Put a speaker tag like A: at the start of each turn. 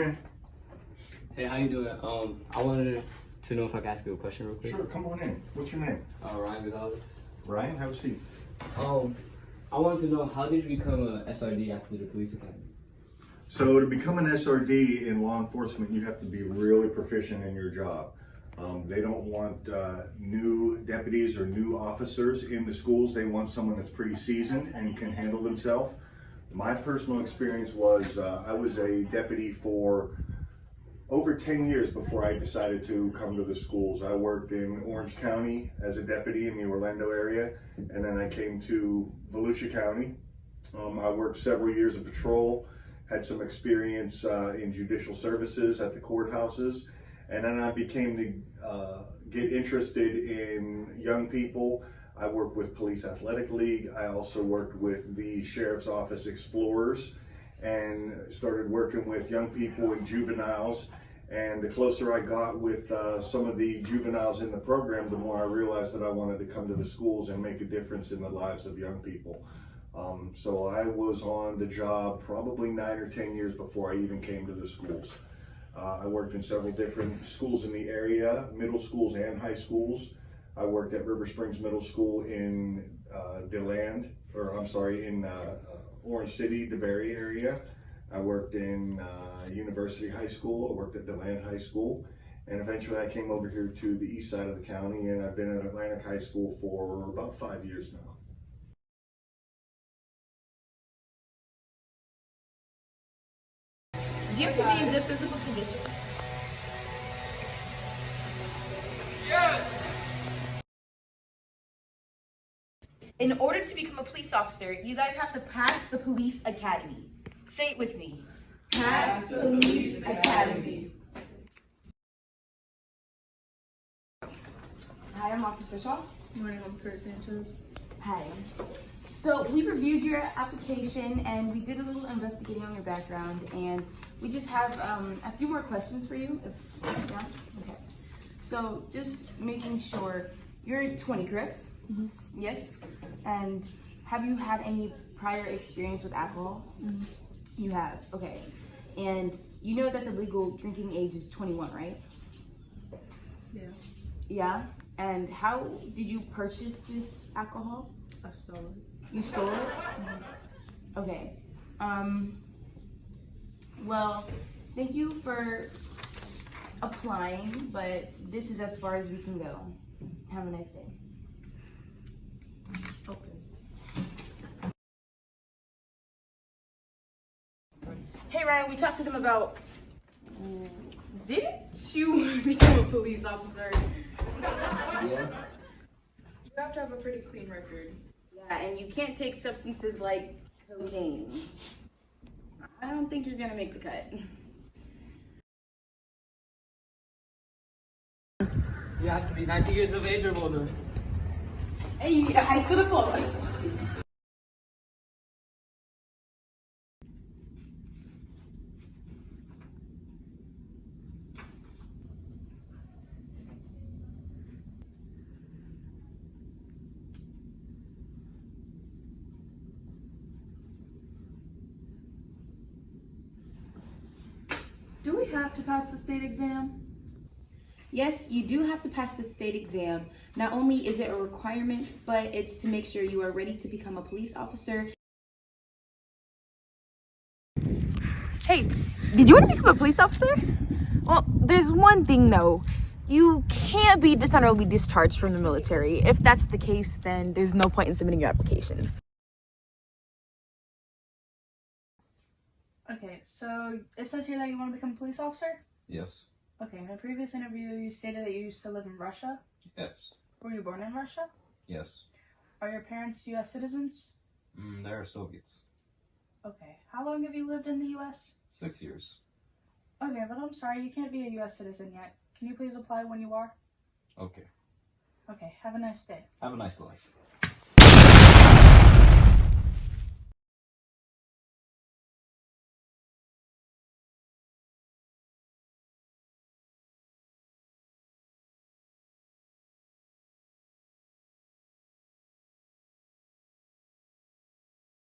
A: in.
B: Hey, how you doing? I wanted to know if I could ask you a question real quick.
A: Sure, come on in. What's your name?
B: Ryan Gonzalez.
A: Ryan, have a seat.
B: I wanted to know, how did you become a SRD after the police academy?
A: So to become an SRD in law enforcement, you have to be really proficient in your job. They don't want new deputies or new officers in the schools. They want someone that's pretty seasoned and can handle themselves. My personal experience was I was a deputy for over 10 years before I decided to come to the schools. I worked in Orange County as a deputy in the Orlando area, and then I came to Volusia County. I worked several years of patrol, had some experience in judicial services at the courthouses, and then I became to get interested in young people. I worked with Police Athletic League. I also worked with the Sheriff's Office Explorers and started working with young people and juveniles. And the closer I got with some of the juveniles in the program, the more I realized that I wanted to come to the schools and make a difference in the lives of young people. So I was on the job probably 9 or 10 years before I even came to the schools. I worked in several different schools in the area, middle schools and high schools. I worked at River Springs Middle School in Orange City, DeBerry area. I worked in University High School. I worked at DeLand High School. And eventually I came over here to the east side of the county, and I've been at Atlantic High School for about 5 years now.
C: Do you have to be in good physical condition? Yes! In order to become a police officer, you guys have to pass the police academy. Say it with me. Pass the police academy. Hi, I'm Officer Shaw.
D: Good morning, I'm Kurt Sanchez.
C: Hi. So we reviewed your application and we did a little investigating on your background, and we just have a few more questions for you. Yeah? Okay. So just making sure, you're 20, correct?
D: Mm-hmm.
C: Yes. And have you had any prior experience with alcohol?
D: Mm-hmm.
C: You have. Okay. And you know that the legal drinking age is 21, right?
D: Yeah,
C: Yeah. And how did you purchase this alcohol?
D: I stole it.
C: You stole it? Mm-hmm. Okay. Well, thank you for applying, but this is as far as we can go. Have a nice day.
D: Okay.
C: Hey Ryan, we talked to them about, didn't you become a police officer?
B: Yeah.
D: You have to have a pretty clean record.
C: Yeah, and you can't take substances like cocaine. I don't think you're gonna make the cut.
B: You have to be 19 years of age or older.
C: And you need a high school diploma.
D: Do we have to pass the state exam?
C: Yes, you do have to pass the state exam. Not only is it a requirement, but it's to make sure you are ready to become a police officer.
E: Hey, did you want to become a police officer? Well, there's one thing though. You can't be dishonorably discharged from the military. If that's the case, then there's no point in submitting your application.
D: Okay, so it says here that you want to become a police officer?
F: Yes.
D: Okay, in a previous interview, you stated that you used to live in Russia.
F: Yes.
D: Were you born in Russia?
F: Yes.
D: Are your parents U.S. citizens?
F: They're Soviets.
D: Okay, how long have you lived in the U.S.?
F: 6 years.
D: Okay, but I'm sorry, you can't be a U.S. citizen yet. Can you please apply when you are?
F: Okay.
D: Okay, have a nice day.
F: Have a nice life.